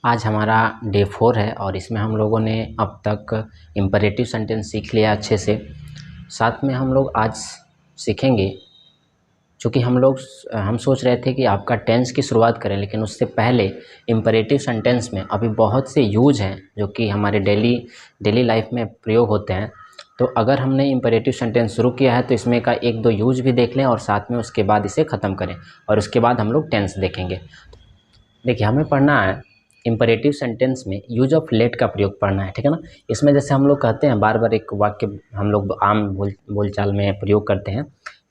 आज हमारा डे 4 है और इसमें हम लोगों ने अब तक इम्परेटिव सेंटेंस सीख लिया अच्छे से। साथ में हम लोग आज सीखेंगे, चूँकि हम सोच रहे थे कि आपका टेंस की शुरुआत करें, लेकिन उससे पहले इम्परेटिव सेंटेंस में अभी बहुत से यूज हैं जो कि हमारे डेली लाइफ में प्रयोग होते हैं। तो अगर हमने इम्परेटिव सेंटेंस शुरू किया है तो इसमें का एक दो यूज भी देख लें और साथ में उसके बाद इसे ख़त्म करें और उसके बाद हम लोग टेंस देखेंगे। देखिए, हमें पढ़ना है इम्परेटिव सेंटेंस में यूज ऑफ लेट का प्रयोग पढ़ना है, ठीक है ना। इसमें जैसे हम लोग कहते हैं बार बार एक वाक्य हम लोग आम बोलचाल में प्रयोग करते हैं,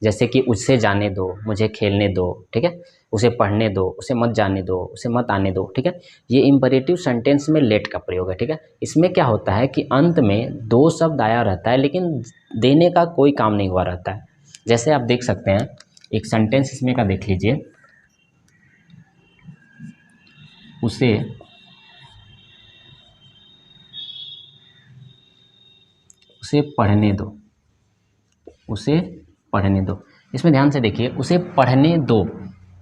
जैसे कि उसे जाने दो, मुझे खेलने दो, ठीक है, उसे पढ़ने दो, उसे मत जाने दो, उसे मत आने दो, ठीक है। ये इम्परेटिव सेंटेंस में लेट का प्रयोग है, ठीक है। इसमें क्या होता है कि अंत में दो शब्द आया रहता है लेकिन देने का कोई काम नहीं हुआ रहता है। जैसे आप देख सकते हैं, एक सेंटेंस इसमें का देख लीजिए, उसे पढ़ने दो, उसे पढ़ने दो। इसमें ध्यान से देखिए, उसे पढ़ने दो,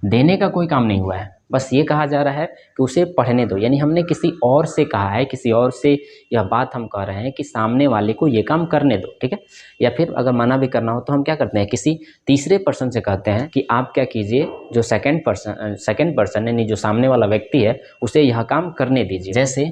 देने का कोई काम नहीं हुआ है, बस ये कहा जा रहा है कि उसे पढ़ने दो, यानी हमने किसी और से कहा है, किसी और से यह बात हम कह रहे हैं कि सामने वाले को ये काम करने दो, ठीक है। या फिर अगर मना भी करना हो तो हम क्या करते हैं, किसी तीसरे पर्सन से कहते हैं कि आप क्या कीजिए, जो सेकंड पर्सन यानी जो सामने वाला व्यक्ति है उसे यह काम करने दीजिए। जैसे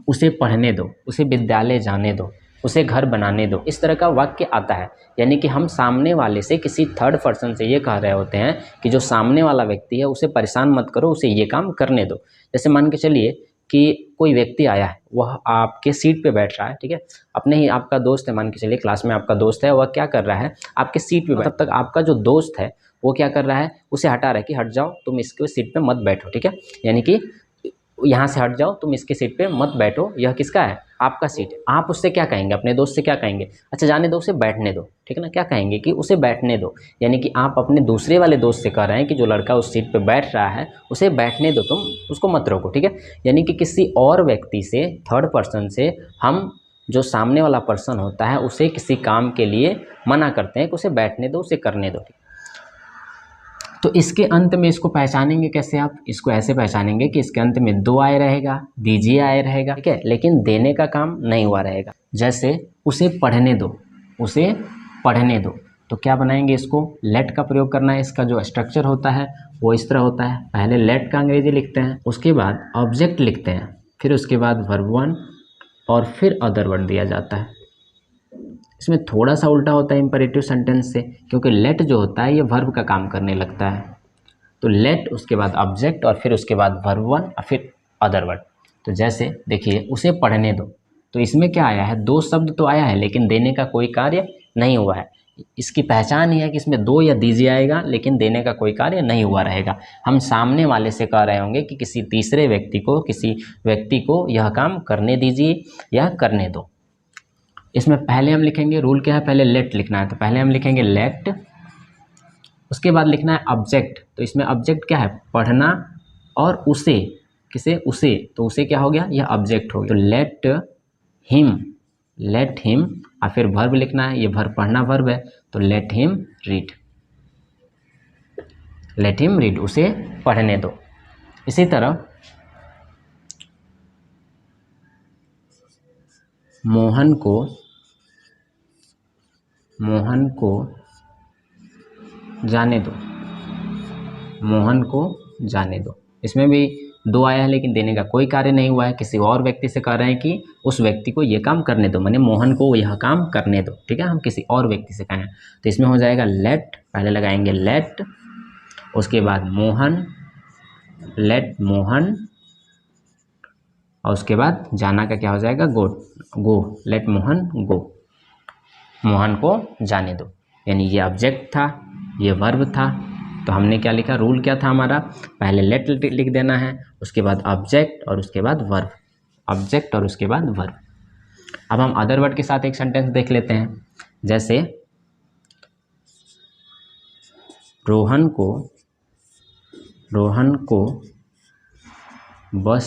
उसे पढ़ने दो, उसे विद्यालय जाने दो, उसे घर बनाने दो, इस तरह का वाक्य आता है। यानी कि हम सामने वाले से किसी थर्ड पर्सन से ये कह रहे होते हैं कि जो सामने वाला व्यक्ति है उसे परेशान मत करो, उसे ये काम करने दो। जैसे मान के चलिए कि कोई व्यक्ति आया है, वह आपके सीट पे बैठ रहा है, ठीक है, अपने ही आपका दोस्त है, मान के चलिए क्लास में आपका दोस्त है, वह क्या कर रहा है, आपके सीट पे, तब तक आपका जो दोस्त है वो क्या कर रहा है, उसे हटा रहा है कि हट जाओ, तुम इसके सीट पे मत बैठो, ठीक है, यानी कि यहाँ से हट जाओ, तुम इसके सीट पे मत बैठो, यह किसका है, आपका सीट है। आप उससे क्या कहेंगे, अपने दोस्त से क्या कहेंगे, अच्छा जाने दो, उसे बैठने दो, ठीक है ना, क्या कहेंगे कि उसे बैठने दो। यानी कि आप अपने दूसरे वाले दोस्त से कह रहे हैं कि जो लड़का उस सीट पे बैठ रहा है उसे बैठने दो, तुम उसको मत रोको, ठीक है। यानी कि किसी और व्यक्ति से, थर्ड पर्सन से, हम जो सामने वाला पर्सन होता है उसे किसी काम के लिए मना करते हैं कि उसे बैठने दो, उसे करने दो। तो इसके अंत में इसको पहचानेंगे कैसे, आप इसको ऐसे पहचानेंगे कि इसके अंत में दो आए रहेगा, दीजिए आए रहेगा, ठीक है, लेकिन देने का काम नहीं हुआ रहेगा। जैसे उसे पढ़ने दो, उसे पढ़ने दो, तो क्या बनाएंगे, इसको लेट का प्रयोग करना है। इसका जो स्ट्रक्चर होता है वो इस तरह होता है, पहले लेट का अंग्रेजी लिखते हैं, उसके बाद ऑब्जेक्ट लिखते हैं, फिर उसके बाद वर्ब वन और फिर अदर वर्ड दिया जाता है। इसमें थोड़ा सा उल्टा होता है इम्परेटिव सेंटेंस से, क्योंकि लेट जो होता है ये वर्ब का काम करने लगता है। तो लेट, उसके बाद ऑब्जेक्ट और फिर उसके बाद वर्ब वन और फिर अदर वर्ड। तो जैसे देखिए, उसे पढ़ने दो, तो इसमें क्या आया है, दो शब्द तो आया है लेकिन देने का कोई कार्य नहीं हुआ है। इसकी पहचान ही है कि इसमें दो या दीजिए आएगा लेकिन देने का कोई कार्य नहीं हुआ रहेगा। हम सामने वाले से कह रहे होंगे कि किसी तीसरे व्यक्ति को, किसी व्यक्ति को यह काम करने दीजिए या करने दो। इसमें पहले हम लिखेंगे, रूल क्या है, पहले लेट लिखना है, तो पहले हम लिखेंगे लेट, उसके बाद लिखना है ऑब्जेक्ट। तो इसमें ऑब्जेक्ट क्या है, पढ़ना, और उसे, किसे, उसे, तो उसे क्या हो गया, यह ऑब्जेक्ट हो गया। तो लेट हिम और फिर वर्ब लिखना है, ये वर्ब पढ़ना वर्ब है, तो लेट हिम रीड, उसे पढ़ने दो। इसी तरह मोहन को जाने दो, मोहन को जाने दो। इसमें भी दो आया है लेकिन देने का कोई कार्य नहीं हुआ है, किसी और व्यक्ति से कह रहे हैं कि उस व्यक्ति को ये काम करने दो, माने मोहन को यह काम करने दो, ठीक है, हम किसी और व्यक्ति से कहें। तो इसमें हो जाएगा लेट, पहले लगाएंगे लेट, उसके बाद मोहन, लेट मोहन, और उसके बाद जाना का क्या हो जाएगा, गो, लेट मोहन गो, मोहन को जाने दो। यानी ये ऑब्जेक्ट था, ये वर्ब था, तो हमने क्या लिखा, रूल क्या था हमारा, पहले लेट लिख देना है, उसके बाद ऑब्जेक्ट और उसके बाद वर्ब, ऑब्जेक्ट और उसके बाद वर्ब। अब हम अदर वर्ड के साथ एक सेंटेंस देख लेते हैं। जैसे रोहन को बस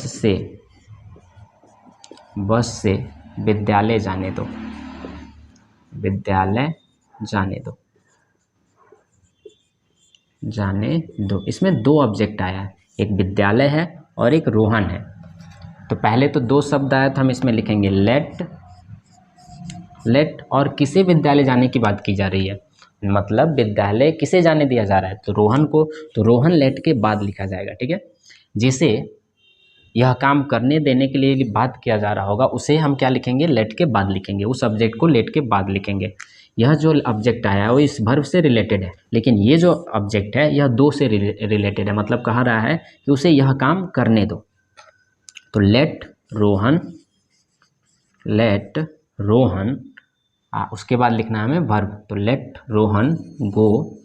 से विद्यालय जाने दो, जाने दो। इसमें दो ऑब्जेक्ट आया है, एक विद्यालय है और एक रोहन है। तो पहले तो दो शब्द आया तो हम इसमें लिखेंगे लेट, लेट, और किसे विद्यालय जाने की बात की जा रही है, मतलब विद्यालय किसे जाने दिया जा रहा है, तो रोहन को, तो रोहन लेट के बाद लिखा जाएगा, ठीक है। जिसे यह काम करने देने के लिए बात किया जा रहा होगा उसे हम क्या लिखेंगे, लेट के बाद लिखेंगे, उस सब्जेक्ट को लेट के बाद लिखेंगे। यह जो ऑब्जेक्ट आया है वो इस वर्ब से रिलेटेड है, लेकिन ये जो ऑब्जेक्ट है यह दो से रिलेटेड है, मतलब कह रहा है कि उसे यह काम करने दो। तो लेट रोहन, लेट रोहन, उसके बाद लिखना है हमें वर्ब, तो लेट रोहन गो,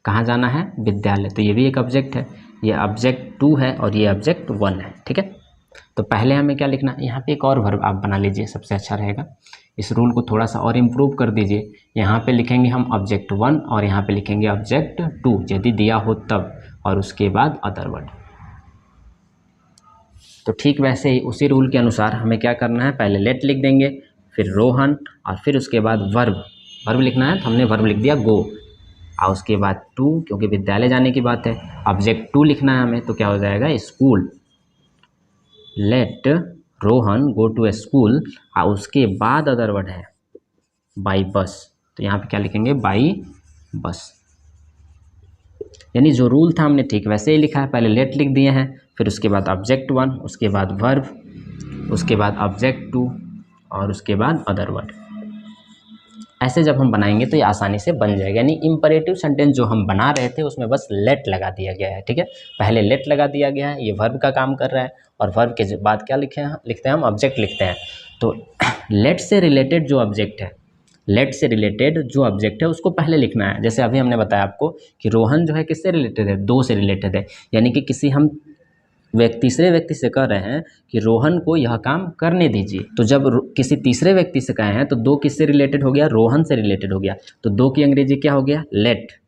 कहाँ जाना है, विद्यालय। तो ये भी एक ऑब्जेक्ट है, ये ऑब्जेक्ट 2 है और ये ऑब्जेक्ट 1 है, ठीक है। तो पहले हमें क्या लिखना है, यहाँ पे एक और वर्ब आप बना लीजिए, सबसे अच्छा रहेगा। इस रूल को थोड़ा सा और इम्प्रूव कर दीजिए। यहाँ पे लिखेंगे हम ऑब्जेक्ट 1 और यहाँ पे लिखेंगे ऑब्जेक्ट 2 यदि दिया हो तब, और उसके बाद अदर वर्ड। तो ठीक वैसे ही उसी रूल के अनुसार हमें क्या करना है, पहले लेट लिख देंगे, फिर रोहन, और फिर उसके बाद वर्ब, वर्ब लिखना है तो हमने वर्ब लिख दिया गो, और उसके बाद 2 क्योंकि विद्यालय जाने की बात है, ऑब्जेक्ट 2 लिखना है हमें, तो क्या हो जाएगा school, let Rohan go to school, और उसके बाद अदर वर्ड है बाई बस, तो यहाँ पे क्या लिखेंगे, बाई बस। यानी जो रूल था हमने ठीक वैसे ही लिखा है, पहले लेट लिख दिए हैं, फिर उसके बाद ऑब्जेक्ट 1, उसके बाद वर्ब, उसके बाद ऑब्जेक्ट 2 और उसके बाद अदर वर्ड। ऐसे जब हम बनाएंगे तो ये आसानी से बन जाएगा। यानी इम्परेटिव सेंटेंस जो हम बना रहे थे उसमें बस लेट लगा दिया गया है, ठीक है। पहले लेट लगा दिया गया है, ये वर्ब का काम कर रहा है, और वर्ब के बाद क्या लिखते हैं हम ऑब्जेक्ट लिखते हैं। तो लेट से रिलेटेड जो ऑब्जेक्ट है, लेट से रिलेटेड जो ऑब्जेक्ट है उसको पहले लिखना है। जैसे अभी हमने बताया आपको कि रोहन जो है किससे रिलेटेड है, 2 से रिलेटेड है, यानी कि किसी हम तीसरे व्यक्ति से कह रहे हैं कि रोहन को यह काम करने दीजिए। तो जब किसी तीसरे व्यक्ति से कहे हैं तो 2 किससे रिलेटेड हो गया, रोहन से रिलेटेड हो गया। तो 2 की अंग्रेजी क्या हो गया, लेट,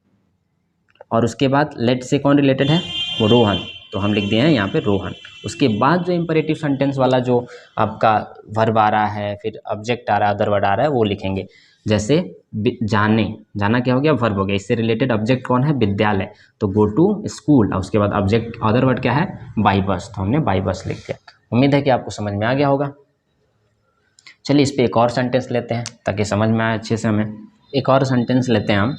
और उसके बाद लेट से कौन रिलेटेड है, वो रोहन, तो हम लिख दिए हैं यहाँ पे रोहन। उसके बाद जो इंपरेटिव सेंटेंस वाला जो आपका वर्ब आ रहा है, फिर ऑब्जेक्ट आ रहा है, अदर वर्ड आ रहा है, वो लिखेंगे। जैसे जाने, जाना क्या हो गया, वर्ब हो गया, इससे रिलेटेड ऑब्जेक्ट कौन है, विद्यालय, तो गो टू स्कूल, और उसके बाद ऑब्जेक्ट अदर वर्ड क्या है, बाई बस, तो हमने बाई बस लिख दिया। उम्मीद है कि आपको समझ में आ गया होगा। चलिए इस पर एक और सेंटेंस लेते हैं ताकि समझ में आए अच्छे से हमें। एक और सेंटेंस लेते हैं हम,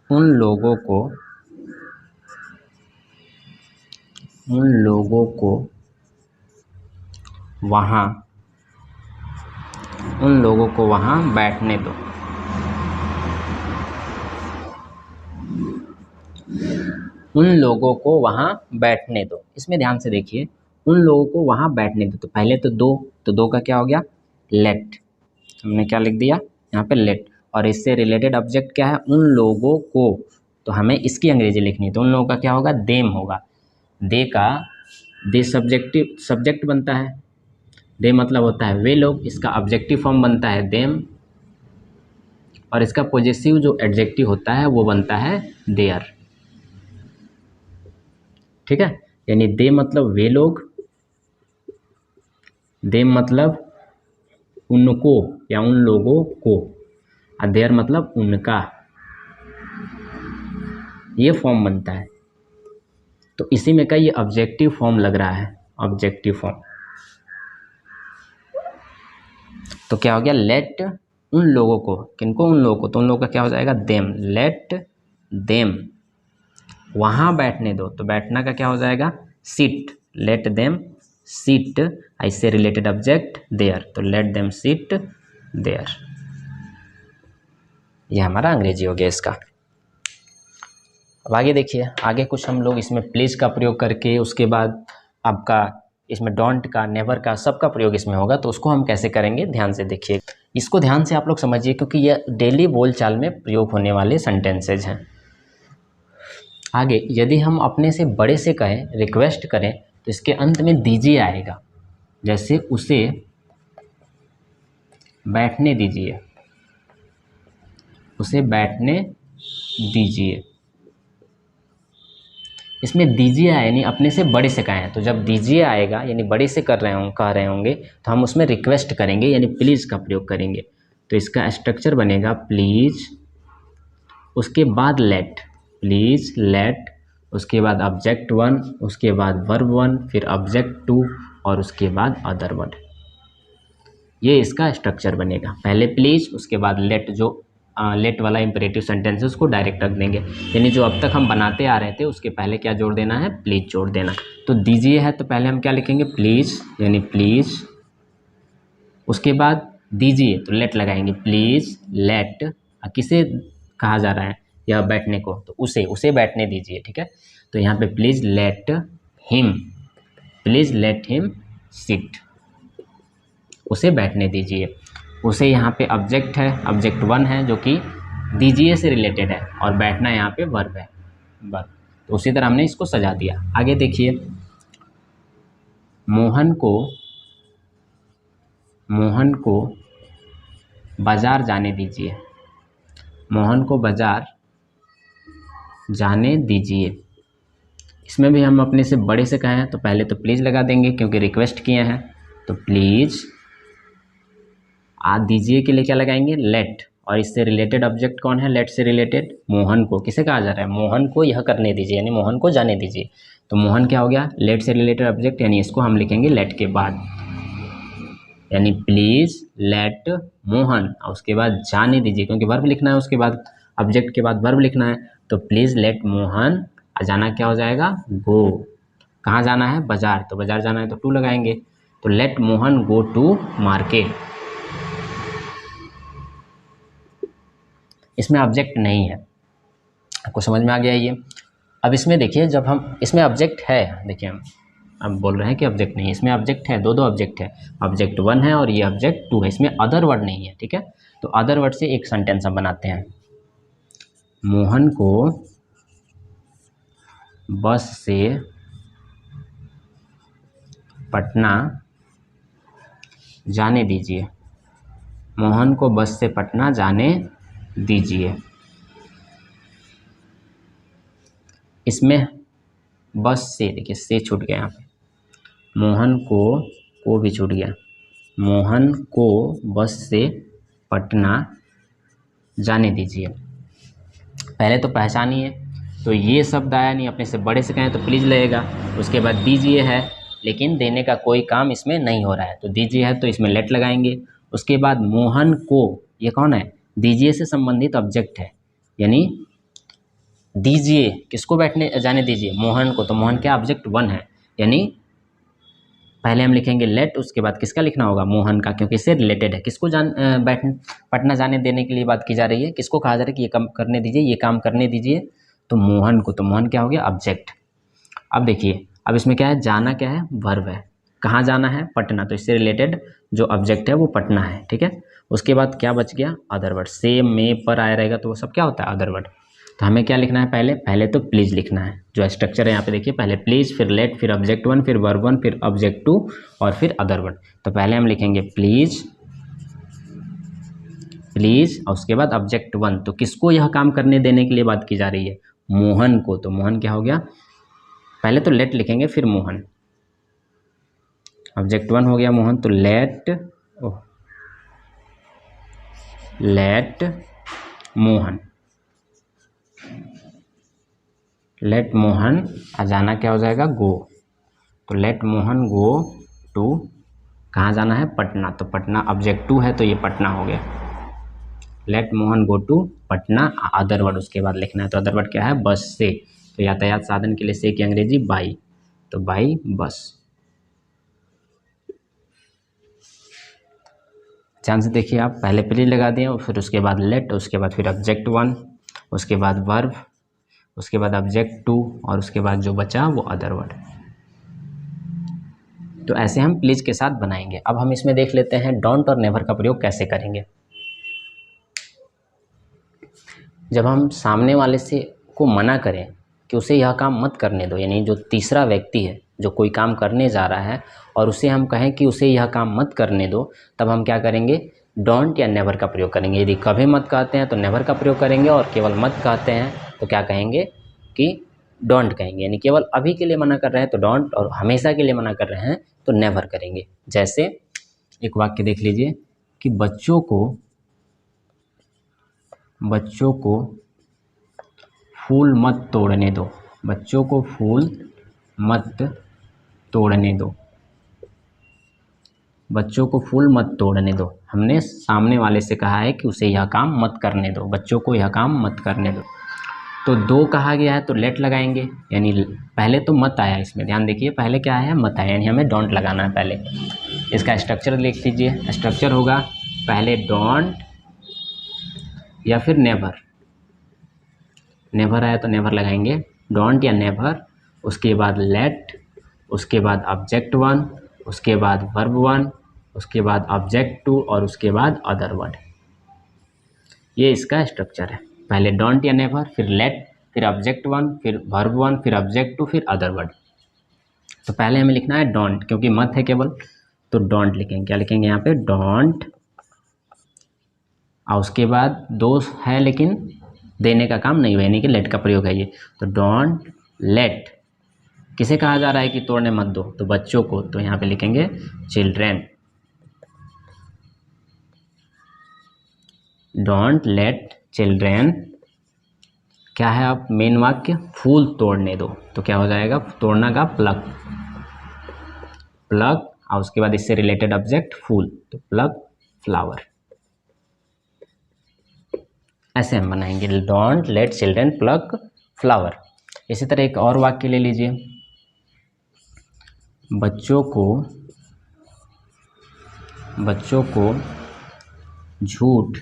उन लोगों को वहाँ बैठने दो। उन लोगों को वहाँ बैठने दो, इसमें ध्यान से देखिए, उन लोगों को वहाँ बैठने दो, तो पहले तो 2, तो 2 का क्या हो गया, लेट, हमने क्या लिख दिया यहाँ पे लेट, और इससे रिलेटेड ऑब्जेक्ट क्या है, उन लोगों को, तो हमें इसकी अंग्रेजी लिखनी है, तो उन लोगों का क्या होगा, देम होगा। दे सब्जेक्ट बनता है, दे मतलब होता है वे लोग, इसका ऑब्जेक्टिव फॉर्म बनता है देम, और इसका पॉजेसिव जो एडजेक्टिव होता है वो बनता है देयर, ठीक है। यानी दे मतलब वे लोग, देम मतलब उनको या उन लोगों को, और देयर मतलब उनका, ये फॉर्म बनता है। तो इसी में का ये ऑब्जेक्टिव फॉर्म लग रहा है, ऑब्जेक्टिव फॉर्म। तो क्या हो गया, लेट उन लोगों को, किनको, उन लोगों को, तो उन लोगों का क्या हो जाएगा, देम, लेट देम वहाँ बैठने दो, तो बैठना का क्या हो जाएगा, सीट, लेट देम सीट, इससे रिलेटेड ऑब्जेक्ट देयर, तो लेट देम सीट देयर। यह हमारा अंग्रेजी हो गया इसका। अब आगे देखिए, आगे कुछ हम लोग इसमें प्लीज का प्रयोग करके, उसके बाद आपका इसमें डोंट का, नेवर का, सबका प्रयोग इसमें होगा, तो उसको हम कैसे करेंगे ध्यान से देखिए। इसको ध्यान से आप लोग समझिए क्योंकि यह डेली बोलचाल में प्रयोग होने वाले सेंटेंसेज हैं। आगे यदि हम अपने से बड़े से कहें, रिक्वेस्ट करें, तो इसके अंत में दीजिए आएगा। जैसे उसे बैठने दीजिए, उसे बैठने दीजिए, इसमें दीजिए आए, यानी अपने से बड़े से कहें, तो जब दीजिए आएगा यानी बड़े से कह रहे होंगे तो हम उसमें रिक्वेस्ट करेंगे यानी प्लीज़ का प्रयोग करेंगे। तो इसका स्ट्रक्चर बनेगा प्लीज़, उसके बाद लेट, प्लीज़ लेट उसके बाद ऑब्जेक्ट 1, उसके बाद वर्ब 1, फिर ऑब्जेक्ट 2 और उसके बाद अदर वर्ड। ये इसका स्ट्रक्चर बनेगा। पहले प्लीज, उसके बाद लेट, जो लेट वाला इंपेरेटिव सेंटेंस है उसको डायरेक्ट रख देंगे, यानी जो अब तक हम बनाते आ रहे थे उसके पहले क्या जोड़ देना है, प्लीज जोड़ देना। तो दीजिए है तो पहले हम क्या लिखेंगे, प्लीज, यानी प्लीज। उसके बाद दीजिए तो लेट लगाएंगे, प्लीज लेट। किसे कहा जा रहा है, या बैठने को, तो उसे बैठने दीजिए, ठीक है। तो यहाँ पे please let him, please let him sit, उसे बैठने दीजिए। उसे यहाँ पे ऑब्जेक्ट है, ऑब्जेक्ट 1 है जो कि दीजिए से रिलेटेड है, और बैठना यहाँ पे वर्ब है, वर्ब। तो उसी तरह हमने इसको सजा दिया। आगे देखिए, मोहन को बाजार जाने दीजिए, मोहन को बाजार जाने दीजिए। इसमें भी हम अपने से बड़े से कहें तो पहले तो प्लीज़ लगा देंगे क्योंकि रिक्वेस्ट किए हैं, तो प्लीज़। दीजिए के लिए क्या लगाएंगे, लेट, और इससे रिलेटेड ऑब्जेक्ट कौन है, लेट से रिलेटेड मोहन को। किसे कहा जा रहा है, मोहन को यह करने दीजिए, यानी मोहन को जाने दीजिए। तो मोहन क्या हो गया, लेट से रिलेटेड ऑब्जेक्ट, यानी इसको हम लिखेंगे लेट के बाद, यानी प्लीज़ लेट मोहन, और उसके बाद जाने दीजिए क्योंकि वर्ब लिखना है, उसके बाद ऑब्जेक्ट के बाद वर्ब लिखना है। तो प्लीज़ लेट मोहन, जाना क्या हो जाएगा, गो। कहाँ जाना है, बाजार, तो बाजार जाना है तो टू लगाएंगे। तो let Mohan go to market. इसमें ऑब्जेक्ट नहीं है, आपको समझ में आ गया ये। अब इसमें देखिए, जब हम इसमें ऑब्जेक्ट है, देखिए हम अब बोल रहे हैं कि ऑब्जेक्ट नहीं है, इसमें ऑब्जेक्ट है, दो ऑब्जेक्ट है, ऑब्जेक्ट 1 है और ये ऑब्जेक्ट 2 है। इसमें अदर वर्ड नहीं है, ठीक है। तो अदर वर्ड से एक सेंटेंस हम बनाते हैं, मोहन को बस से पटना जाने दीजिए, मोहन को बस से पटना जाने दीजिए। इसमें बस से, देखिए से छूट गया यहाँ पे, मोहन को भी छूट गया, मोहन को बस से पटना जाने दीजिए। पहले तो पहचानिए, तो ये शब्द आया नहीं, अपने से बड़े से कहें तो प्लीज़ लगेगा। उसके बाद दीजिए है, लेकिन देने का कोई काम इसमें नहीं हो रहा है, तो दीजिए है तो इसमें लेट लगाएंगे। उसके बाद मोहन को, ये कौन है, दीजिए से संबंधित ऑब्जेक्ट है, यानी दीजिए, किसको बैठने जाने दीजिए, मोहन को, तो मोहन क्या ऑब्जेक्ट 1 है, यानी पहले हम लिखेंगे लेट, उसके बाद किसका लिखना होगा, मोहन का, क्योंकि इससे रिलेटेड है। किसको पटना जाने देने के लिए बात की जा रही है, किसको कहा जा रहा है कि ये काम करने दीजिए, ये काम करने दीजिए, तो मोहन को। तो मोहन क्या हो गया, ऑब्जेक्ट। अब देखिए, अब इसमें क्या है, जाना क्या है, वर्ब है। कहाँ जाना है, पटना, तो इससे रिलेटेड जो ऑब्जेक्ट है वो पटना है, ठीक है। उसके बाद क्या बच गया, अदर वर्ड। से, में, पर आया रहेगा तो वो सब क्या होता है, अदर वर्ड। तो हमें क्या लिखना है, पहले तो प्लीज़ लिखना है, जो स्ट्रक्चर है यहाँ पे देखिए, पहले प्लीज़, फिर लेट, फिर ऑब्जेक्ट 1, फिर वर्ब 1, फिर ऑब्जेक्ट 2 और फिर अदर वर्ड। तो पहले हम लिखेंगे प्लीज़, प्लीज़, और उसके बाद ऑब्जेक्ट 1। तो किसको यह काम करने देने के लिए बात की जा रही है, मोहन को। तो मोहन क्या हो गया, पहले तो लेट लिखेंगे फिर मोहन, ऑब्जेक्ट 1 हो गया मोहन, तो लेट मोहन, लेट मोहन, जाना क्या हो जाएगा, गो। तो लेट मोहन गो टू, कहाँ जाना है, पटना, तो पटना ऑब्जेक्ट 2 है तो ये पटना हो गया। Let Mohan go to Patna, other word उसके बाद लिखना है, तो अदर वर्ड क्या है, बस से। तो यातायात साधन के लिए से की अंग्रेजी बाई, तो बाई बस। ध्यान से देखिए आप, पहले प्लीज लगा दिए और फिर उसके बाद लेट, उसके बाद फिर ऑब्जेक्ट 1, उसके बाद वर्ब, उसके बाद ऑब्जेक्ट 2 और उसके बाद जो बचा वो अदर वर्ड। तो ऐसे हम प्लीज के साथ बनाएंगे। अब हम इसमें देख लेते हैं डोंट और नेवर का प्रयोग कैसे करेंगे। जब हम सामने वाले से को मना करें कि उसे यह काम मत करने दो, यानी जो तीसरा व्यक्ति है जो कोई काम करने जा रहा है और उसे हम कहें कि उसे यह काम मत करने दो, तब हम क्या करेंगे, डोंट या नेवर का प्रयोग करेंगे। यदि कभी मत कहते हैं तो नेवर का प्रयोग करेंगे, और केवल मत कहते हैं तो क्या कहेंगे कि डोंट कहेंगे। यानी केवल अभी के लिए मना कर रहे हैं तो डोंट, और हमेशा के लिए मना कर रहे हैं तो नेवर करेंगे। जैसे एक वाक्य देख लीजिए कि बच्चों को फूल मत तोड़ने दो, बच्चों को फूल मत तोड़ने दो, बच्चों को फूल मत तोड़ने दो। हमने सामने वाले से कहा है कि उसे यह काम मत करने दो, बच्चों को यह काम मत करने दो। तो दो कहा गया है तो लेट लगाएंगे, यानी पहले तो मत आया, इसमें ध्यान देखिए, पहले क्या आया, मत आया, यानी हमें डोंट लगाना है पहले। इसका स्ट्रक्चर लिख लीजिए, स्ट्रक्चर होगा पहले डोंट या फिर नेवर, नेवर आया तो नेवर लगाएंगे, डोंट या नेवर, उसके बाद लेट, उसके बाद ऑब्जेक्ट वन, उसके बाद वर्ब वन, उसके बाद ऑब्जेक्ट टू और उसके बाद अदर वर्ड। ये इसका स्ट्रक्चर है, पहले डोंट या नेवर, फिर लेट, फिर ऑब्जेक्ट वन, फिर वर्ब वन, फिर ऑब्जेक्ट टू, फिर अदर वर्ड। तो पहले हमें लिखना है डोंट, क्योंकि मत है केवल, तो डोंट लिखेंगे। क्या लिखेंगे यहाँ पे, डोंट, और उसके बाद दो है लेकिन देने का काम नहीं हुआ, यानी कि लेट का प्रयोग है ये, तो डोंट लेट, किसे कहा जा रहा है कि तोड़ने मत दो, तो बच्चों को, तो यहाँ पे लिखेंगे चिल्ड्रेन। डोंट लेट चिल्ड्रेन, क्या है आप मेन वाक्य, फूल तोड़ने दो, तो क्या हो जाएगा, तोड़ना का प्लग, प्लग, और उसके बाद इससे रिलेटेड ऑब्जेक्ट फूल, तो प्लग फ्लावर। ऐसे हम बनाएंगे, don't late children pluck flower. इसी तरह एक और वाक्य ले लीजिए, बच्चों को झूठ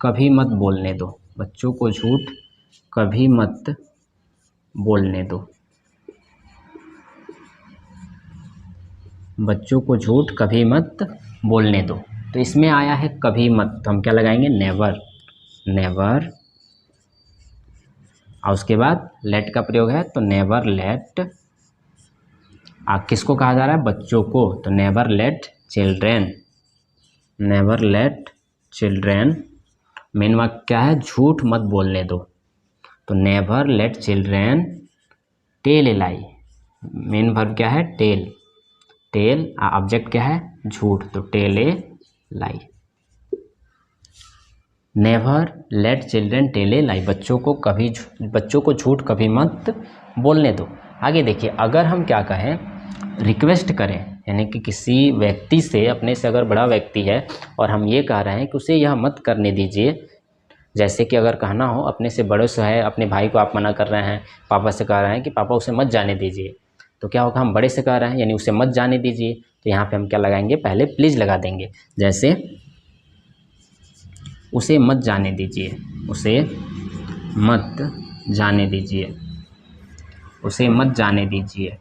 कभी मत बोलने दो, बच्चों को झूठ कभी मत बोलने दो, बच्चों को झूठ कभी मत बोलने दो। तो इसमें आया है कभी मत, तो हम क्या लगाएंगे, नेवर, नेवर, और उसके बाद लेट का प्रयोग है, तो नेवर लेट, किसको कहा जा रहा है, बच्चों को, तो never let children, never let children. Main वाक्य क्या है, झूठ मत बोलने दो, तो never let children tell a lie, main verb क्या है, टेल, टेल, ऑब्जेक्ट क्या है, झूठ, तो tell a lie. Never let children tell a lie, बच्चों को झूठ कभी मत बोलने दो। आगे देखिए, अगर हम क्या कहें, रिक्वेस्ट करें, यानी कि किसी व्यक्ति से, अपने से अगर बड़ा व्यक्ति है और हम ये कह रहे हैं कि उसे यह मत करने दीजिए, जैसे कि अगर कहना हो अपने से बड़े से है, अपने भाई को आप मना कर रहे हैं, पापा से कह रहे हैं कि पापा उसे मत जाने दीजिए, तो क्या होगा, हम बड़े से कह रहे हैं यानी उसे मत जाने दीजिए, तो यहाँ पे हम क्या लगाएंगे, पहले प्लीज़ लगा देंगे, जैसे उसे मत जाने दीजिए, उसे मत जाने दीजिए, उसे मत जाने दीजिए,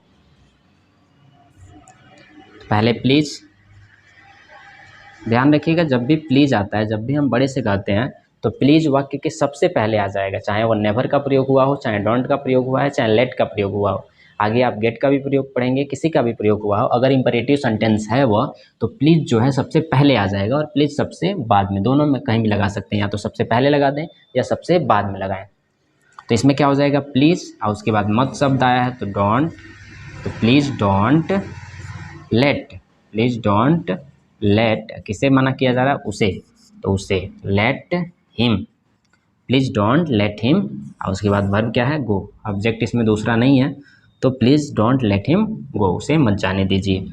पहले प्लीज़। ध्यान रखिएगा, जब भी प्लीज़ आता है, जब भी हम बड़े से कहते हैं, तो प्लीज़ वाक्य के सबसे पहले आ जाएगा, चाहे वो नेवर का प्रयोग हुआ हो, चाहे डोंट का प्रयोग हुआ है, चाहे लेट का प्रयोग हुआ हो। आगे आप गेट का भी प्रयोग पढ़ेंगे, किसी का भी प्रयोग हुआ हो, अगर इंपरेटिव सेंटेंस है वह, तो प्लीज़ जो है सबसे पहले आ जाएगा, और प्लीज़ सबसे बाद में, दोनों में कहीं भी लगा सकते हैं, या तो सबसे पहले लगा दें या सबसे बाद में लगाएं। तो इसमें क्या हो जाएगा, प्लीज़, और उसके बाद मत शब्द आया है तो डोंट, तो please don't let, please don't late, किसे मना किया जा रहा है, उसे, तो उसे let him, please don't let him, और उसके बाद वर्ब क्या है, गो, ऑब्जेक्ट इसमें दूसरा नहीं है, तो please don't let him go, उसे मत जाने दीजिए।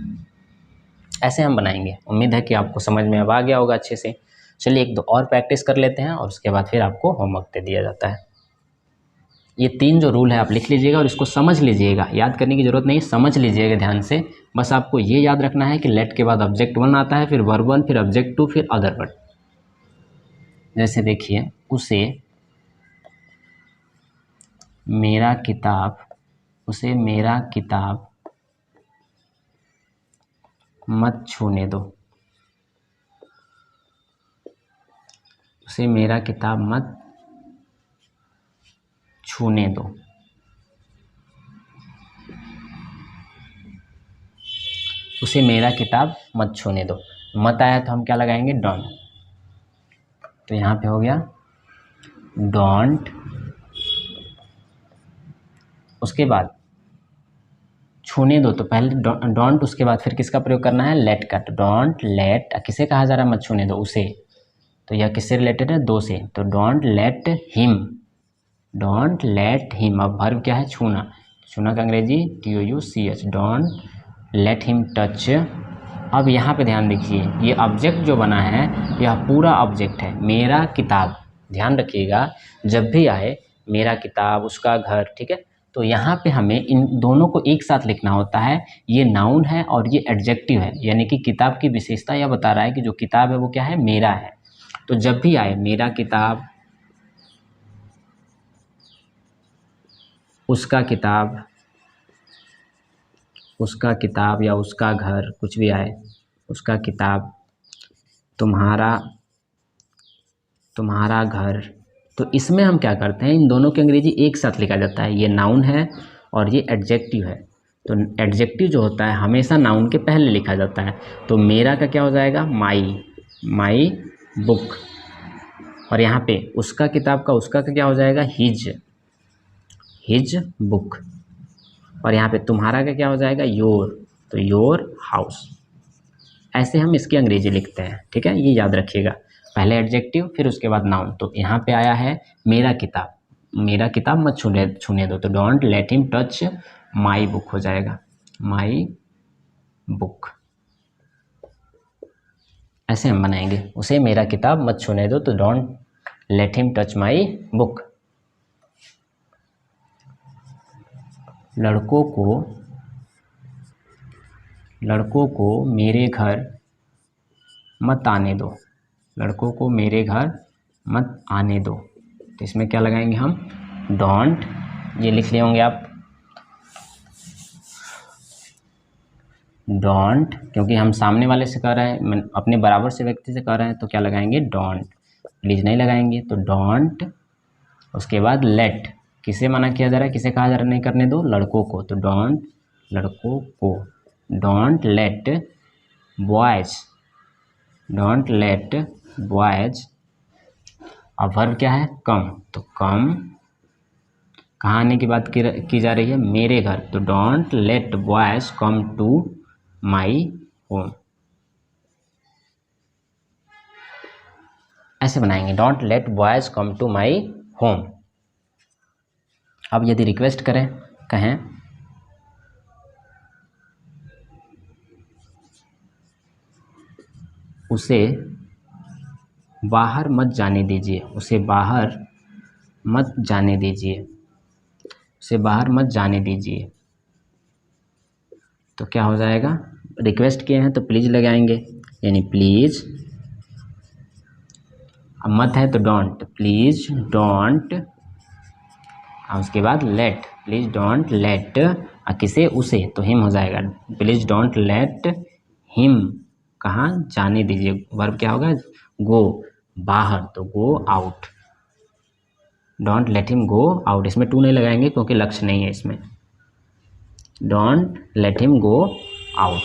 ऐसे हम बनाएंगे। उम्मीद है कि आपको समझ में अब आ गया होगा अच्छे से। चलिए एक दो और प्रैक्टिस कर लेते हैं और उसके बाद फिर आपको होमवर्क दे दिया जाता है। ये 3 जो रूल है आप लिख लीजिएगा और इसको समझ लीजिएगा, याद करने की ज़रूरत नहीं, समझ लीजिएगा ध्यान से। बस आपको ये याद रखना है कि लेट के बाद ऑब्जेक्ट वन आता है, फिर वर्ब वन, फिर ऑब्जेक्ट टू, फिर अदर वर्ड। जैसे देखिए, उसे मेरा किताब, उसे मेरा किताब मत छूने दो, उसे मेरा किताब मत छूने दो। उसे मेरा किताब मत छूने दो, मत आया तो हम क्या लगाएंगे, डोंट, तो यहाँ पे हो गया डोंट। उसके बाद छूने दो, तो पहले डोंट, उसके बाद फिर किसका प्रयोग करना है, लेट का, तो डोंट लेट, किसे कहा जा रहा है मत छूने दो, उसे, तो यह किससे रिलेटेड है, दो से, तो don't let him, don't let him. अब वर्ब क्या है? छूना। छूना का अंग्रेजी TOUCH, don't let him touch. अब यहाँ पे ध्यान देखिए, ये ऑब्जेक्ट जो बना है यह पूरा ऑब्जेक्ट है, मेरा किताब। ध्यान रखिएगा, जब भी आए मेरा किताब, उसका घर, ठीक है, तो यहाँ पे हमें इन दोनों को एक साथ लिखना होता है। ये नाउन है और ये एडजेक्टिव है, यानी कि किताब की विशेषता यह बता रहा है कि जो किताब है वो क्या है? मेरा है। तो जब भी आए मेरा किताब, उसका किताब, उसका किताब या उसका घर, कुछ भी आए, उसका किताब, तुम्हारा, तुम्हारा घर, तो इसमें हम क्या करते हैं? इन दोनों की अंग्रेजी एक साथ लिखा जाता है। ये नाउन है और ये एडजेक्टिव है। तो एडजेक्टिव जो होता है हमेशा नाउन के पहले लिखा जाता है। तो मेरा का क्या हो जाएगा? माई, माई बुक। और यहाँ पे उसका किताब का, उसका क्या हो जाएगा? His, his book. और यहाँ पे तुम्हारा का क्या हो जाएगा? योर, तो योर हाउस। ऐसे हम इसकी अंग्रेजी लिखते हैं, ठीक है, ये याद रखिएगा। पहले एडजेक्टिव, फिर उसके बाद नाउन। तो यहाँ पे आया है मेरा किताब, मेरा किताब मत छूने दो, तो don't let him touch my book हो जाएगा, माई बुक। ऐसे हम बनाएंगे, उसे मेरा किताब मत छूने दो, तो don't let him touch my book. लड़कों को मेरे घर मत आने दो, लड़कों को मेरे घर मत आने दो। तो इसमें क्या लगाएंगे हम? डोंट। ये लिख लिए होंगे आप, डोंट, क्योंकि हम सामने वाले से कह रहे हैं, अपने बराबर से व्यक्ति से कह रहे हैं, तो क्या लगाएंगे? डोंट। प्लीज नहीं लगाएंगे, तो डोंट। उसके बाद लेट, किसे मना किया जा रहा है, किसे कहा जा रहा है नहीं करने दो? लड़कों को, तो डोंट, लड़कों को। Don't let boys, don't let boys. अब वर्ब क्या है? कम, तो कम कहाँ आने की बात की जा रही है? मेरे घर, तो don't let boys come to my home. ऐसे बनाएंगे, don't let boys come to my home. अब यदि रिक्वेस्ट करें, कहें उसे बाहर मत जाने दीजिए, उसे बाहर मत जाने दीजिए, उसे बाहर मत जाने दीजिए, तो क्या हो जाएगा? रिक्वेस्ट किए हैं तो प्लीज़ लगाएंगे, यानी प्लीज़। अब मत है तो डोंट, प्लीज़ डोंट। और उसके बाद लेट, प्लीज़ डोंट लेट, किसे? उसे, तो हिम हो जाएगा, प्लीज़ डोंट लेट हिम कहाँ जाने दीजिए। वर्ब क्या होगा? गो, बाहर, तो go out, don't let him go out. इसमें टू नहीं लगाएंगे क्योंकि लक्ष्य नहीं है इसमें। Don't let him go out.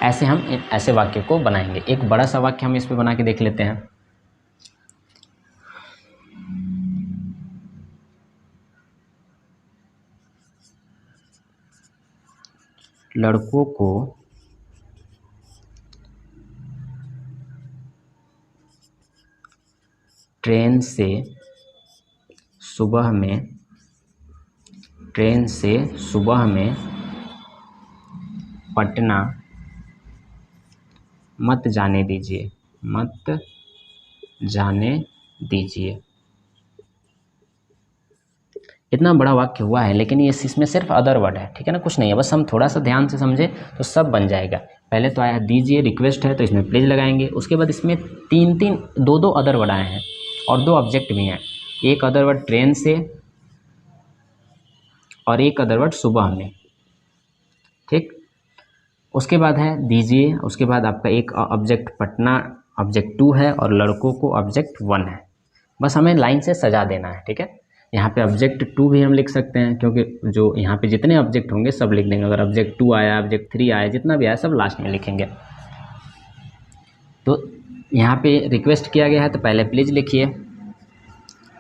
ऐसे हम ऐसे वाक्य को बनाएंगे। एक बड़ा सा वाक्य हम इस पे बना के देख लेते हैं। लड़कों को ट्रेन से सुबह में पटना मत जाने दीजिए, मत जाने दीजिए। इतना बड़ा वाक्य हुआ है, लेकिन ये इसमें सिर्फ अदर वर्ड है, ठीक है ना, कुछ नहीं है, बस हम थोड़ा सा ध्यान से समझे तो सब बन जाएगा। पहले तो आया दीजिए, रिक्वेस्ट है तो इसमें प्लीज लगाएंगे। उसके बाद इसमें दो अदर वर्ड आए हैं और दो ऑब्जेक्ट भी हैं। एक अदर वर्ड ट्रेन से और एक अदर वर्ड सुबह में, ठीक। उसके बाद है दीजिए, उसके बाद आपका एक ऑब्जेक्ट पटना ऑब्जेक्ट 2 है और लड़कों को ऑब्जेक्ट 1 है। बस हमें लाइन से सजा देना है, ठीक है। यहाँ पे ऑब्जेक्ट 2 भी हम लिख सकते हैं, क्योंकि जो यहाँ पे जितने ऑब्जेक्ट होंगे सब लिख देंगे। अगर ऑब्जेक्ट 2 आया, ऑब्जेक्ट 3 आया, जितना भी आया सब लास्ट में लिखेंगे। तो यहाँ पे रिक्वेस्ट किया गया है तो पहले प्लीज़ लिखिए,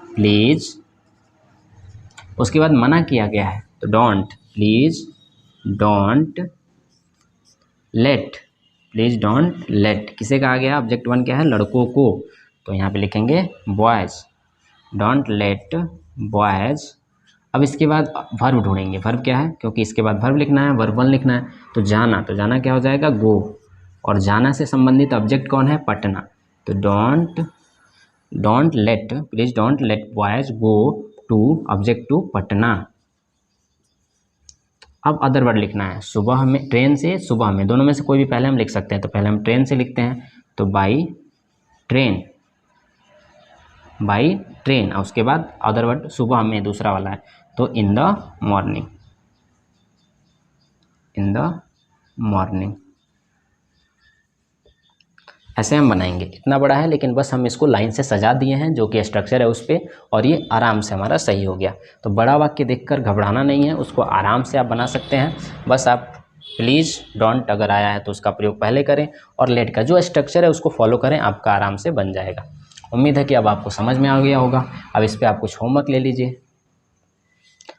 प्लीज़। उसके बाद मना किया गया है तो don't, please don't let, please don't late. किसे कहा गया? ऑब्जेक्ट 1 क्या है? लड़कों को, तो यहाँ पे लिखेंगे बॉयज़। Don't let boys. अब इसके बाद वर्ब ढूंढेंगे। वर्ब क्या है, क्योंकि इसके बाद वर्ब लिखना है, वर्ब 1 लिखना है। तो जाना, तो जाना क्या हो जाएगा, गो। और जाना से संबंधित ऑब्जेक्ट कौन है, पटना। तो don't let, please don't let boys go to, object to Patna. अब अदर वर्ड लिखना है। सुबह में, ट्रेन से, सुबह में, दोनों में से कोई भी पहले हम लिख सकते हैं। तो पहले हम ट्रेन से लिखते हैं, तो बाई ट्रेन, बाई ट्रेन। और उसके बाद अदर वर्ड सुबह में दूसरा वाला है, तो in the morning, in the morning. ऐसे हम बनाएंगे। इतना बड़ा है लेकिन बस हम इसको लाइन से सजा दिए हैं, जो कि स्ट्रक्चर है उस पर, और ये आराम से हमारा सही हो गया। तो बड़ा वाक्य देखकर घबराना नहीं है, उसको आराम से आप बना सकते हैं। बस आप प्लीज़ डोंट अगर आया है तो उसका प्रयोग पहले करें, और लेट का जो स्ट्रक्चर है उसको फॉलो करें, आपका आराम से बन जाएगा। उम्मीद है कि अब आपको समझ में आ गया होगा। अब इस पर आप कुछ होमवर्क ले लीजिए।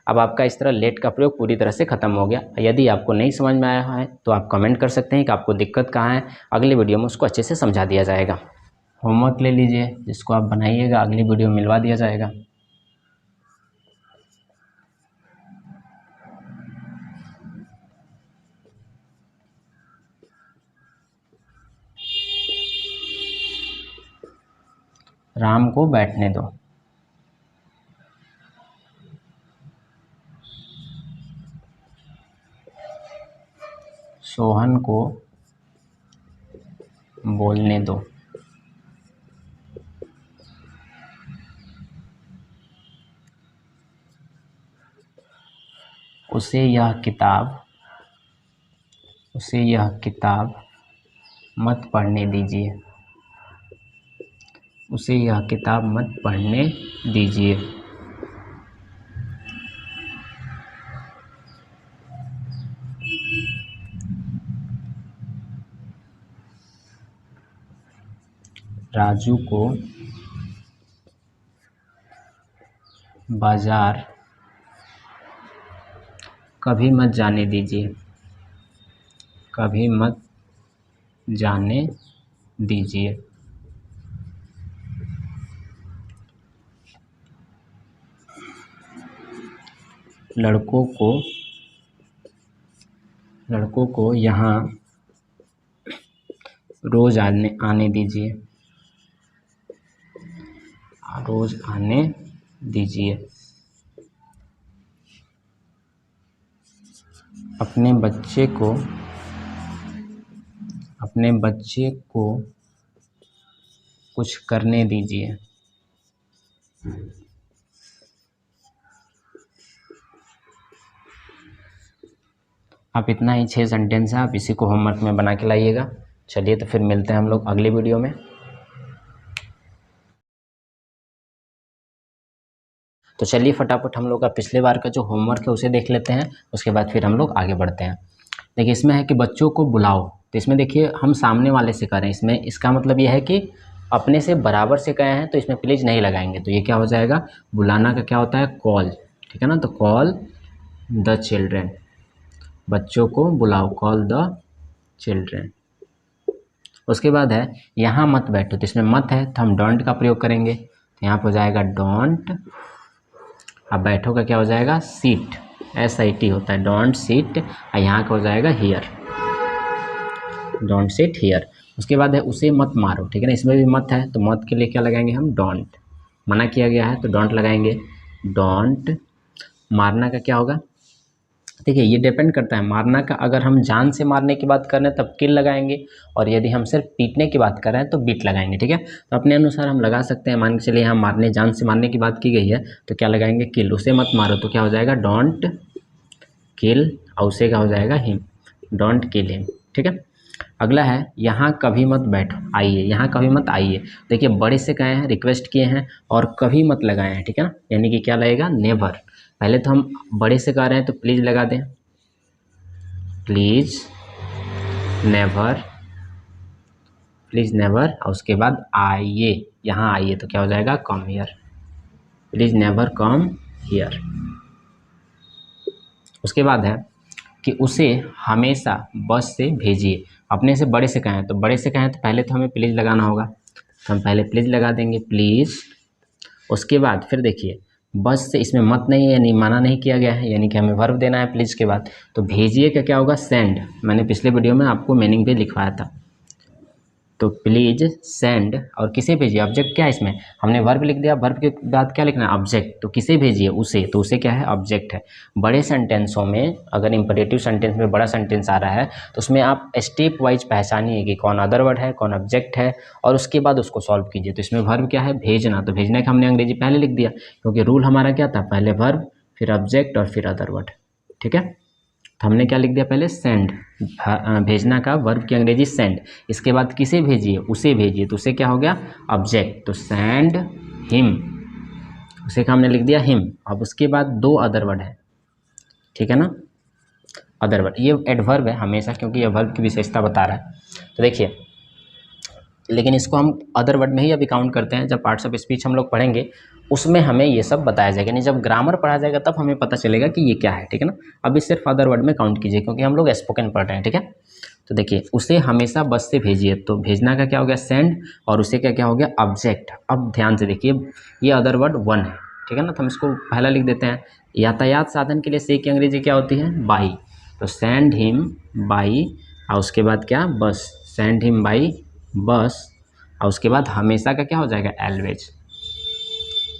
अब आपका इस तरह लेट का प्रयोग पूरी तरह से ख़त्म हो गया। यदि आपको नहीं समझ में आया है तो आप कमेंट कर सकते हैं कि आपको दिक्कत कहाँ है। अगली वीडियो में उसको अच्छे से समझा दिया जाएगा। होमवर्क ले लीजिए, जिसको आप बनाइएगा, अगली वीडियो में मिलवा दिया जाएगा। राम को बैठने दो। सोहन को बोलने दो। उसे यह किताब मत पढ़ने दीजिए। उसे यह किताब मत पढ़ने दीजिए। राजू को बाजार कभी मत जाने दीजिए। कभी मत जाने दीजिए। लड़कों को यहाँ रोज आने दीजिए। रोज आने दीजिए। अपने बच्चे को कुछ करने दीजिए। आप इतना ही 6 सेंटेंस है, आप इसी को होमवर्क में बना के लाइएगा। चलिए तो फिर मिलते हैं हम लोग अगली वीडियो में। तो चलिए फटाफट हम लोग का पिछले बार का जो होमवर्क है उसे देख लेते हैं, उसके बाद फिर हम लोग आगे बढ़ते हैं। देखिए इसमें है कि बच्चों को बुलाओ, तो इसमें देखिए हम सामने वाले से करें। इसमें इसका मतलब यह है कि अपने से बराबर से कहे हैं, तो इसमें प्लीज़ नहीं लगाएंगे। तो ये क्या हो जाएगा, बुलाना का क्या होता है, कॉल, ठीक है ना। तो कॉल द चिल्ड्रेन, बच्चों को बुलाओ, कॉल द चिल्ड्रेन। उसके बाद है यहाँ मत बैठो, तो इसमें मत है तो हम डोंट का प्रयोग करेंगे। तो यहाँ पर हो जाएगा डोंट। अब बैठो का क्या हो जाएगा, सीट, SIT होता है, डोंट सीट। और यहाँ का हो जाएगा हियर, डोंट सिट हियर। उसके बाद है उसे मत मारो, ठीक है ना, इसमें भी मत है, तो मत के लिए क्या लगाएंगे हम, डोंट। मना किया गया है तो डोंट लगाएंगे, डोंट। मारना का क्या होगा, देखिए ये डिपेंड करता है। मारना का अगर हम जान से मारने की बात कर रहे हैं तब किल लगाएंगे, और यदि हम सिर्फ पीटने की बात कर रहे हैं तो बीट लगाएंगे, ठीक है। तो अपने अनुसार हम लगा सकते हैं। मान के चलिए यहाँ मारने, जान से मारने की बात की गई है तो क्या लगाएंगे, किल। उसे मत मारो तो क्या हो जाएगा, डोंट किल। और उसे क्या हो जाएगा, हिम, डोंट किल हिम, ठीक है। अगला है यहाँ कभी मत बैठो, आइए। यहाँ कभी मत आइए, देखिए बड़े से कहे हैं, रिक्वेस्ट किए हैं, और कभी मत लगाए हैं, ठीक है ना, यानी कि क्या लगेगा, नेवर। पहले तो हम बड़े से कह रहे हैं तो प्लीज़ लगा दें, प्लीज़ नेवर, प्लीज़ नेवर। और उसके बाद आइए, यहाँ आइए तो क्या हो जाएगा, come here, please never come here. उसके बाद है कि उसे हमेशा बस से भेजिए। अपने से बड़े से कहें तो बड़े से कहें तो पहले तो हमें प्लीज़ लगाना होगा, तो हम पहले प्लीज़ लगा देंगे, प्लीज़। उसके बाद फिर देखिए बस से इसमें मत नहीं है यानी माना नहीं किया गया है, यानी कि हमें वर्ब देना है प्लीज़ के बाद। तो भेजिए का क्या होगा, सेंड। मैंने पिछले वीडियो में आपको मीनिंग भी लिखवाया था। तो प्लीज सेंड, और किसे भेजिए, ऑब्जेक्ट क्या है इसमें, हमने वर्ब लिख दिया, वर्ब के बाद क्या लिखना है, ऑब्जेक्ट। तो किसे भेजिए, उसे, तो उसे क्या है, ऑब्जेक्ट है। बड़े सेंटेंसों में अगर इंपरेटिव सेंटेंस में बड़ा सेंटेंस आ रहा है तो उसमें आप स्टेप वाइज पहचानिए कि कौन अदर वर्ड है, कौन ऑब्जेक्ट है, और उसके बाद उसको सॉल्व कीजिए। तो इसमें वर्ब क्या है, भेजना। तो भेजने का हमने अंग्रेजी पहले लिख दिया, क्योंकि रूल हमारा क्या था, पहले वर्ब फिर ऑब्जेक्ट और फिर अदर वर्ड। ठीक है, तो हमने क्या लिख दिया, पहले सेंड, भेजना का वर्ब की अंग्रेजी सेंड। इसके बाद किसे भेजिए, उसे भेजिए, तो उसे क्या हो गया, ऑब्जेक्ट। तो सेंड हिम, उसे का हमने लिख दिया हिम। अब उसके बाद दो अदर वर्ड है, ठीक है ना, अदर वर्ड। ये एडवर्ब है हमेशा, क्योंकि ये वर्ब की विशेषता बता रहा है। तो देखिए, लेकिन इसको हम अदर वर्ड में ही अभी काउंट करते हैं। जब पार्ट्स ऑफ स्पीच हम लोग पढ़ेंगे उसमें हमें ये सब बताया जाएगा, नहीं जब ग्रामर पढ़ा जाएगा तब हमें पता चलेगा कि ये क्या है। ठीक है ना, अभी सिर्फ अदर वर्ड में काउंट कीजिए, क्योंकि हम लोग स्पोकन पढ़ रहे हैं। ठीक है, तो देखिए, उसे हमेशा बस से भेजिए। तो भेजना का क्या हो गया, सेंड, और उसे क्या क्या हो गया, ऑब्जेक्ट। अब ध्यान से देखिए, ये अदर वर्ड वन है। ठीक है ना, तो हम इसको पहला लिख देते हैं। यातायात साधन के लिए से की अंग्रेजी क्या होती है, बाई। तो सेंड हिम बाई, और उसके बाद क्या, बस, सेंड हिम बाई बस, और उसके बाद हमेशा का क्या हो जाएगा, always,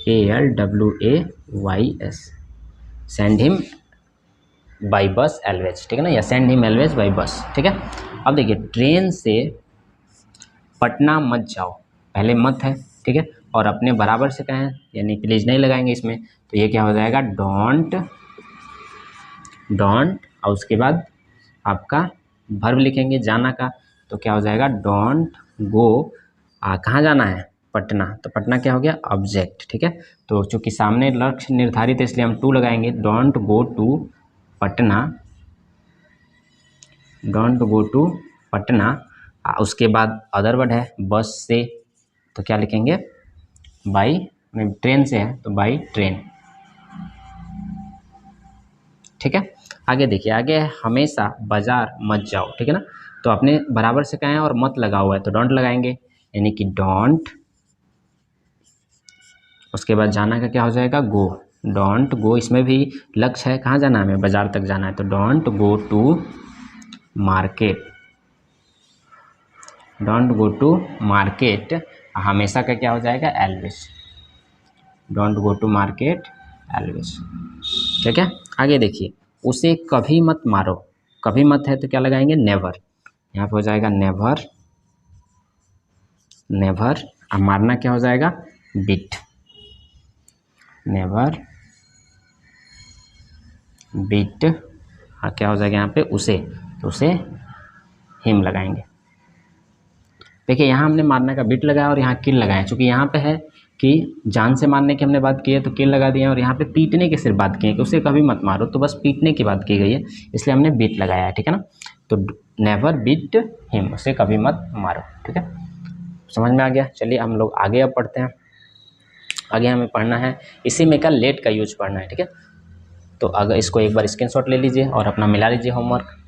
ALWAYS, send him by bus always. ठीक है ना, या send him always by bus. ठीक है, अब देखिए, ट्रेन से पटना मत जाओ, पहले मत है। ठीक है, और अपने बराबर से कहें, यानी प्लीज नहीं लगाएंगे इसमें, तो ये क्या हो जाएगा, डोंट, डोंट, और उसके बाद आपका वर्ब लिखेंगे जाना का, तो क्या हो जाएगा, डोंट गो। कहाँ जाना है, पटना, तो पटना क्या हो गया, ऑब्जेक्ट। ठीक है, तो चूंकि सामने लक्ष्य निर्धारित है इसलिए हम टू लगाएंगे, don't go to Patna, don't go to Patna. उसके बाद अदर वर्ड है बस से, तो क्या लिखेंगे, बाई, ट्रेन से है तो बाई ट्रेन। ठीक है, आगे देखिए, आगे है हमेशा बाजार मत जाओ। ठीक है ना, तो अपने बराबर से कहें और मत लगा हुआ है तो डोंट लगाएंगे, यानी कि डोंट, उसके बाद जाना का क्या हो जाएगा, गो, डोंट गो। इसमें भी लक्ष्य है, कहाँ जाना है, हमें बाजार तक जाना है, तो don't go to market, don't go to market. हमेशा का क्या हो जाएगा, always, don't go to market always. ठीक है, आगे देखिए, उसे कभी मत मारो, कभी मत है तो क्या लगाएंगे, नेवर, यहाँ पे हो जाएगा नेवर, नेवर। अब मारना क्या हो जाएगा, बीट, नेवर बीट। हाँ, क्या हो जाएगा यहाँ पे, उसे, तो उसे हिम लगाएंगे। देखिए, यहाँ हमने मारने का बीट लगाया और यहाँ किल लगाया, चूँकि यहाँ पे है कि जान से मारने की हमने बात की है तो किल लगा दिया, और यहाँ पे पीटने की सिर्फ बात की है कि उसे कभी मत मारो, तो बस पीटने की बात की गई है इसलिए हमने बीट लगाया है। ठीक है ना, तो नेवर बीट हिम, उसे कभी मत मारो। ठीक है, समझ में आ गया। चलिए हम लोग आगे अब पढ़ते हैं। आगे हमें पढ़ना है, इसी में का लेट का यूज पढ़ना है। ठीक है, तो अगर इसको एक बार स्क्रीनशॉट ले लीजिए और अपना मिला लीजिए होमवर्क।